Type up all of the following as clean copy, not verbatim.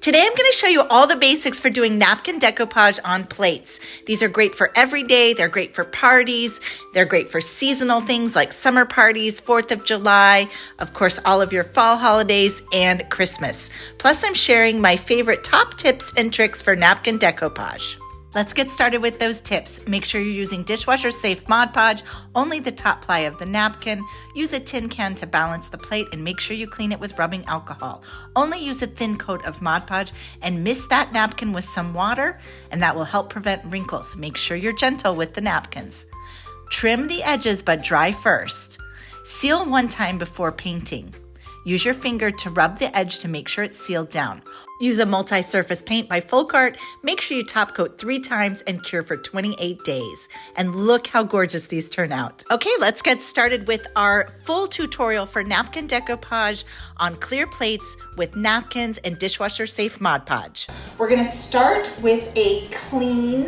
Today I'm going to show you all the basics for doing napkin decoupage on plates. These are great for every day, they're great for parties, they're great for seasonal things like summer parties, 4th of July, of course all of your fall holidays, and Christmas. Plus I'm sharing my favorite top tips and tricks for napkin decoupage. Let's get started with those tips. Make sure you're using Dishwasher Safe Mod Podge, only the top ply of the napkin. Use a tin can to balance the plate and make sure you clean it with rubbing alcohol. Only use a thin coat of Mod Podge and mist that napkin with some water, and that will help prevent wrinkles. Make sure you're gentle with the napkins. Trim the edges but dry first. Seal one time before painting. Use your finger to rub the edge to make sure it's sealed down. Use a multi-surface paint by Full Cart. Make sure you top coat 3 times and cure for 28 days. And look how gorgeous these turn out. Okay, let's get started with our full tutorial for napkin decoupage on clear plates with napkins and Dishwasher Safe Mod Podge. We're gonna start with a clean,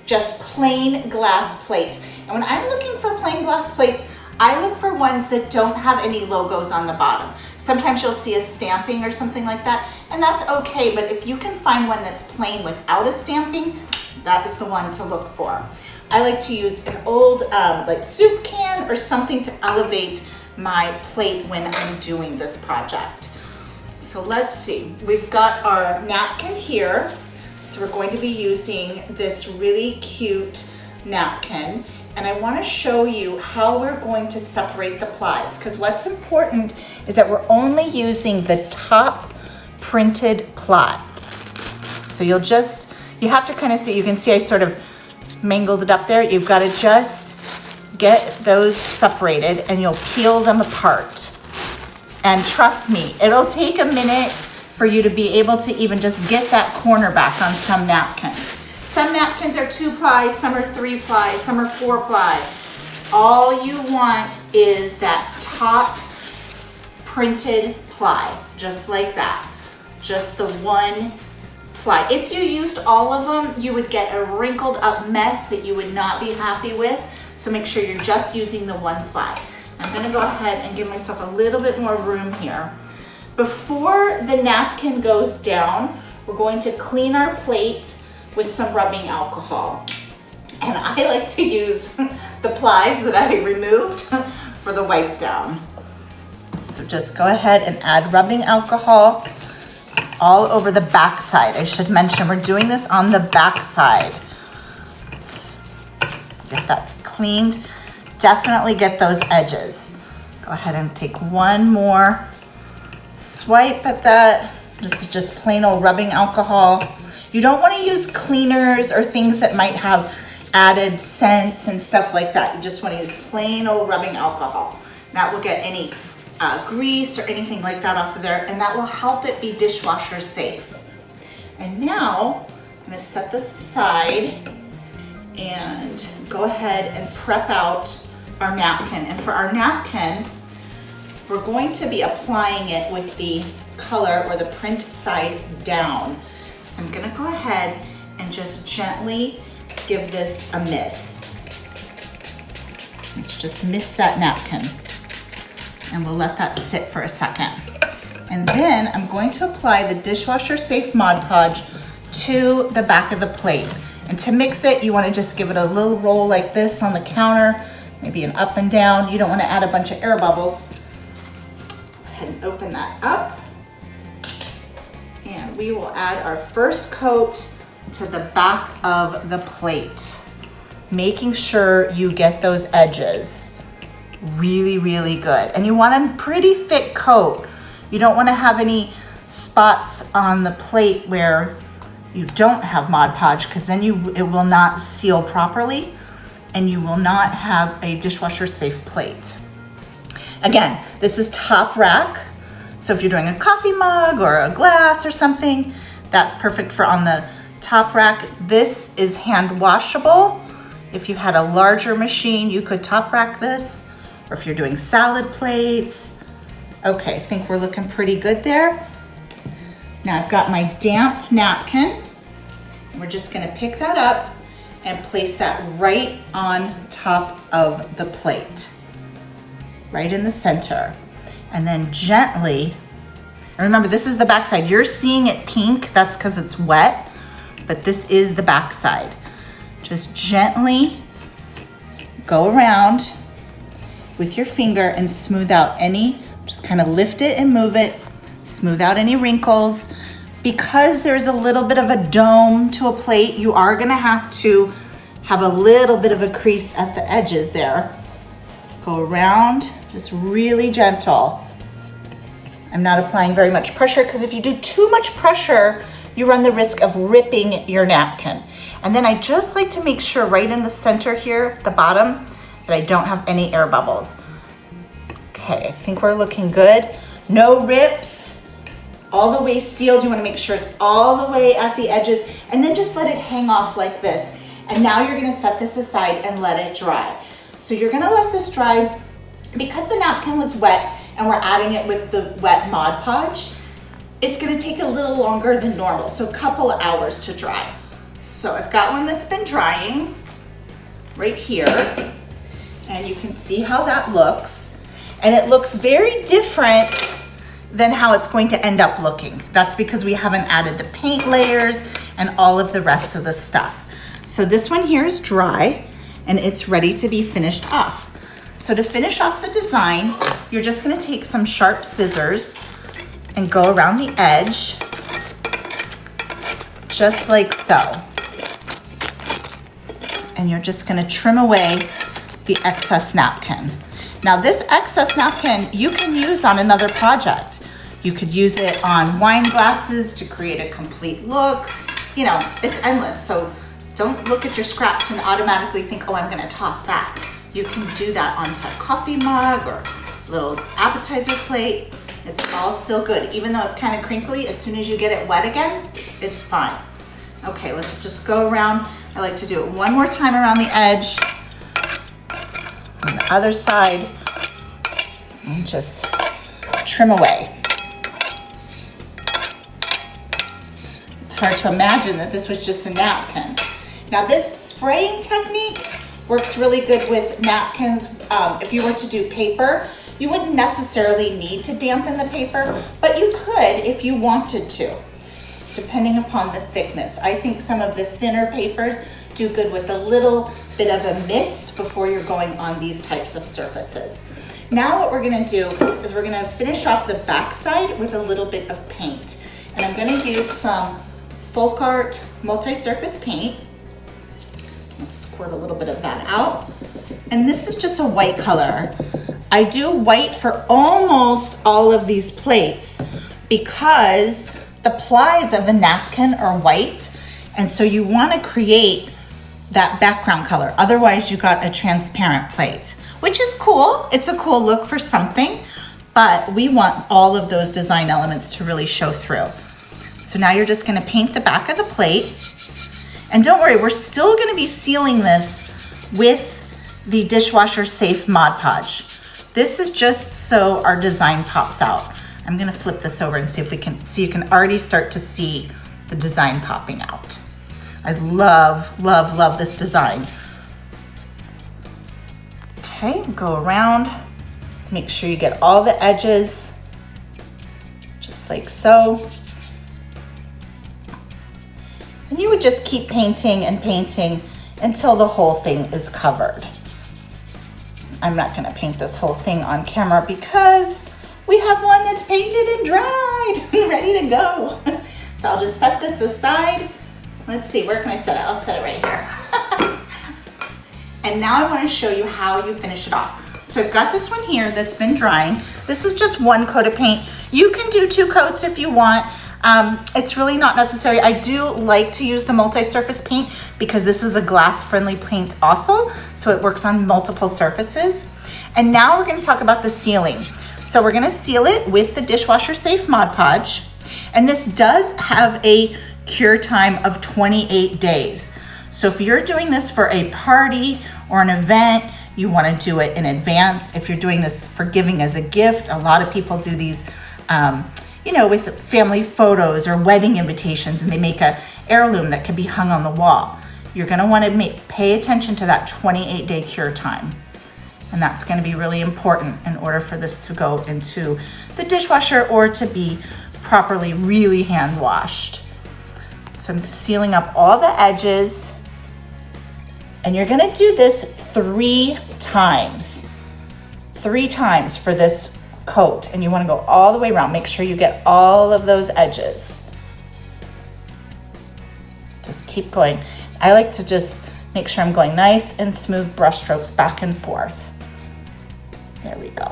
just plain glass plate. And when I'm looking for plain glass plates, I look for ones that don't have any logos on the bottom. Sometimes you'll see a stamping or something like that, and that's okay, but if you can find one that's plain without a stamping, that is the one to look for. I like to use an old like soup can or something to elevate my plate when I'm doing this project. So let's see, we've got our napkin here. So we're going to be using this really cute napkin. And I want to show you how we're going to separate the plies, because what's important is that we're only using the top printed ply. So you have to kind of see, you can see I sort of mangled it up there. You've got to just get those separated and you'll peel them apart. And trust me, it'll take a minute for you to be able to even just get that corner back on some napkins. Some napkins are 2 ply, some are 3 ply, some are 4 ply. All you want is that top printed ply, just like that. Just the one ply. If you used all of them, you would get a wrinkled up mess that you would not be happy with. So make sure you're just using the one ply. I'm gonna go ahead and give myself a little bit more room here. Before the napkin goes down, we're going to clean our plate with some rubbing alcohol. And I like to use the plies that I removed for the wipe down. So just go ahead and add rubbing alcohol all over the back side. I should mention we're doing this on the back side. Get that cleaned. Definitely get those edges. Go ahead and take one more swipe at that. This is just plain old rubbing alcohol. You don't want to use cleaners or things that might have added scents and stuff like that. You just want to use plain old rubbing alcohol. That will get any grease or anything like that off of there, and that will help it be dishwasher safe. And now I'm going to set this aside and go ahead and prep out our napkin. And for our napkin, we're going to be applying it with the color or the print side down. So I'm gonna go ahead and just gently give this a mist. Let's just mist that napkin and we'll let that sit for a second. And then I'm going to apply the Dishwasher Safe Mod Podge to the back of the plate. And to mix it, you wanna just give it a little roll like this on the counter, maybe an up and down. You don't wanna add a bunch of air bubbles. Go ahead and open that up. And we will add our first coat to the back of the plate, making sure you get those edges really, really good. And you want a pretty thick coat. You don't want to have any spots on the plate where you don't have Mod Podge, because then it will not seal properly and you will not have a dishwasher safe plate. Again, this is top rack. So if you're doing a coffee mug or a glass or something, that's perfect for on the top rack. This is hand washable. If you had a larger machine, you could top rack this, or if you're doing salad plates. Okay, I think we're looking pretty good there. Now I've got my damp napkin. We're just gonna pick that up and place that right on top of the plate, right in the center. And then gently And remember, this is the back side. You're seeing it pink, that's because it's wet, but this is the back side. Just gently go around with your finger and smooth out any, just kind of lift it and move it, smooth out any wrinkles. Because there's a little bit of a dome to a plate, you are gonna have to have a little bit of a crease at the edges there. Go around, just really gentle. I'm not applying very much pressure because if you do too much pressure, you run the risk of ripping your napkin. And then I just like to make sure right in the center here, the bottom, that I don't have any air bubbles. Okay, I think we're looking good. No rips, all the way sealed. You wanna make sure it's all the way at the edges, and then just let it hang off like this. And now you're gonna set this aside and let it dry. So you're gonna let this dry. Because the napkin was wet and we're adding it with the wet Mod Podge, it's gonna take a little longer than normal, so a couple of hours to dry. So I've got one that's been drying right here, and you can see how that looks. And it looks very different than how it's going to end up looking. That's because we haven't added the paint layers and all of the rest of the stuff. So this one here is dry and it's ready to be finished off. So to finish off the design, you're just gonna take some sharp scissors and go around the edge, just like so. And you're just gonna trim away the excess napkin. Now this excess napkin you can use on another project. You could use it on wine glasses to create a complete look. You know, it's endless. So don't look at your scraps and automatically think, oh, I'm gonna toss that. You can do that onto a coffee mug or little appetizer plate. It's all still good. Even though it's kind of crinkly, as soon as you get it wet again, it's fine. Okay, let's just go around. I like to do it one more time around the edge. On the other side, and just trim away. It's hard to imagine that this was just a napkin. Now this spraying technique works really good with napkins. If you were to do paper, you wouldn't necessarily need to dampen the paper, but you could if you wanted to, depending upon the thickness. I think some of the thinner papers do good with a little bit of a mist before you're going on these types of surfaces. Now what we're gonna do is we're gonna finish off the back side with a little bit of paint. And I'm gonna use some Folk Art multi-surface paint. I'll squirt a little bit of that out. And this is just a white color. I do white for almost all of these plates because the plies of a napkin are white. And so you wanna create that background color. Otherwise you got a transparent plate, which is cool. It's a cool look for something, but we want all of those design elements to really show through. So now you're just gonna paint the back of the plate. And don't worry, we're still gonna be sealing this with the Dishwasher Safe Mod Podge. This is just so our design pops out. I'm gonna flip this over and see if we can, so you can already start to see the design popping out. I love, love, love this design. Okay, go around, make sure you get all the edges, just like so. And you would just keep painting and painting until the whole thing is covered. I'm not gonna paint this whole thing on camera because we have one that's painted and dried and ready to go. So I'll just set this aside. Let's see, where can I set it? I'll set it right here. And now I wanna show you how you finish it off. So I've got this one here that's been drying. This is just one coat of paint. You can do 2 coats if you want. It's really not necessary. I do like to use the multi-surface paint because this is a glass-friendly paint also, so it works on multiple surfaces. And now we're gonna talk about the sealing. So we're gonna seal it with the Dishwasher Safe Mod Podge. And this does have a cure time of 28 days. So if you're doing this for a party or an event, you wanna do it in advance. If you're doing this for giving as a gift, a lot of people do these you know, with family photos or wedding invitations, and they make a heirloom that can be hung on the wall. You're gonna wanna pay attention to that 28-day cure time. And that's gonna be really important in order for this to go into the dishwasher or to be properly really hand washed. So I'm sealing up all the edges, and you're gonna do this 3 times. 3 times for this coat, and you wanna go all the way around. Make sure you get all of those edges. Just keep going. I like to just make sure I'm going nice and smooth brush strokes back and forth. There we go.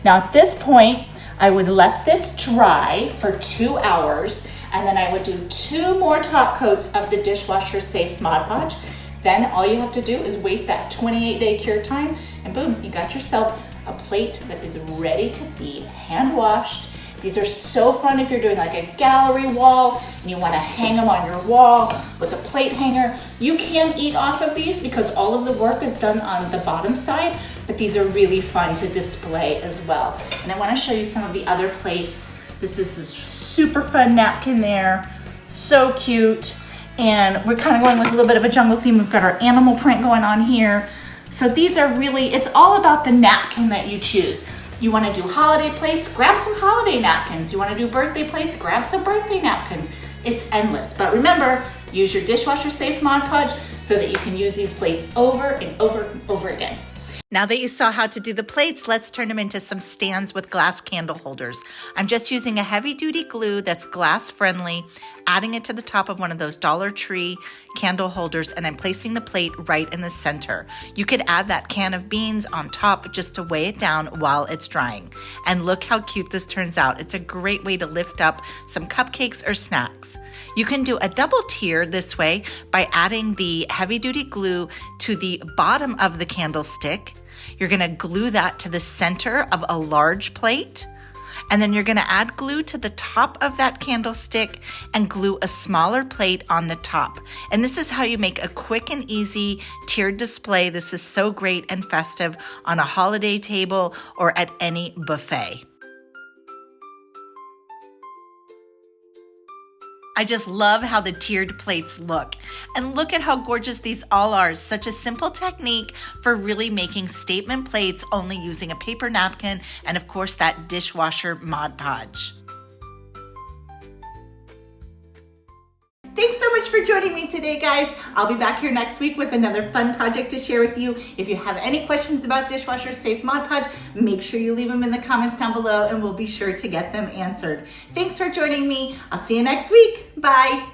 Now at this point, I would let this dry for 2 hours, and then I would do 2 more top coats of the Dishwasher Safe Mod Podge. Then all you have to do is wait that 28-day cure time, and boom, you got yourself a plate that is ready to be hand washed. These are so fun if you're doing like a gallery wall and you want to hang them on your wall with a plate hanger. You can eat off of these because all of the work is done on the bottom side, but these are really fun to display as well. And I want to show you some of the other plates. This is this super fun napkin there, so cute. And we're kind of going with a little bit of a jungle theme. We've got our animal print going on here. So these are really, it's all about the napkin that you choose. You want to do holiday plates, grab some holiday napkins. You want to do birthday plates, grab some birthday napkins. It's endless. But remember, use your Dishwasher Safe Mod Podge so that you can use these plates over and over and over again. Now that you saw how to do the plates, let's turn them into some stands with glass candle holders. I'm just using a heavy duty glue that's glass friendly, adding it to the top of one of those Dollar Tree candle holders, and I'm placing the plate right in the center. You could add that can of beans on top just to weigh it down while it's drying. And look how cute this turns out. It's a great way to lift up some cupcakes or snacks. You can do a double tier this way by adding the heavy duty glue to the bottom of the candlestick. You're gonna glue that to the center of a large plate, and then you're gonna add glue to the top of that candlestick and glue a smaller plate on the top. And this is how you make a quick and easy tiered display. This is so great and festive on a holiday table or at any buffet. I just love how the tiered plates look. And look at how gorgeous these all are. Such a simple technique for really making statement plates only using a paper napkin and of course that dishwasher Mod Podge. Thanks so much for joining me today, guys. I'll be back here next week with another fun project to share with you. If you have any questions about Dishwasher Safe Mod Podge, make sure you leave them in the comments down below and we'll be sure to get them answered. Thanks for joining me. I'll see you next week. Bye.